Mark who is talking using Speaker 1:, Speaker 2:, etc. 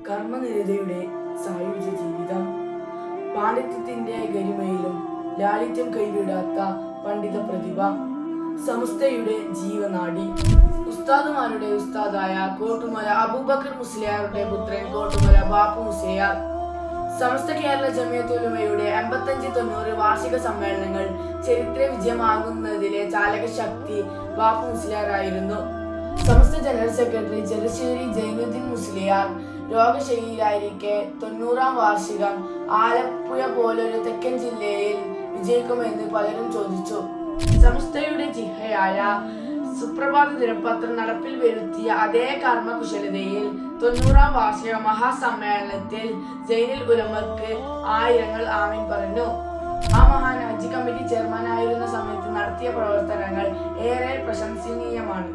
Speaker 1: കർമ്മനിരതയുടെ സായുജ്യ ജീവിതം. പാണ്ഡിത്യത്തിന്റെ ഗരിമയിലും ലാളിത്യം കൈവിടാത്ത പണ്ഡിത പ്രതിഭ. സമസ്തയുടെ ജീവനാടി. ഉസ്താദുമാരുടെ ഉസ്താദായ കോട്ടുമല അബൂബക്കർ മുസ്ലിയാരുടെ പുത്രൻ കോട്ടുമല ബാപ്പു മുസ്ലിയാർ. സമസ്ത കേരള ജമിയത്തുൽ ഉലമയുടെ 85-90 വാർഷിക സമ്മേളനങ്ങൾ ചരിത്ര വിജയമാകുന്നതിലെ ചാലകശക്തി ബാപ്പു മുസ്ലിയാറായിരുന്നു. സമസ്ത ജനറൽ സെക്രട്ടറി ചെറുശ്ശേരി ജൈനുദ്ദീൻ മുസ്ലിയാർ രോഗശൈലിയിലായിരിക്കെ 90-ാം വാർഷികം ആലപ്പുഴ പോലൊരു തെക്കൻ ജില്ലയിൽ വിജയിക്കുമെന്ന് പലരും ചോദിച്ചു. സമസ്തയുടെ ജിഹയായ സുപ്രഭാത ദിനപത്രം നടപ്പിൽ വരുത്തിയ അതേ കർമ്മകുശലതയിൽ 90-ാം വാർഷിക മഹാസമ്മേളനത്തിൽ ജൈനുൽ ഉലമക്ക് ആയിരങ്ങൾ ആമീൻ പറഞ്ഞു. ആ മഹാൻ ഹജ്ജ് കമ്മിറ്റി ചെയർമാനായിരുന്ന സമയത്ത് നടത്തിയ പ്രവർത്തനങ്ങൾ ഏറെ പ്രശംസനീയമാണ്.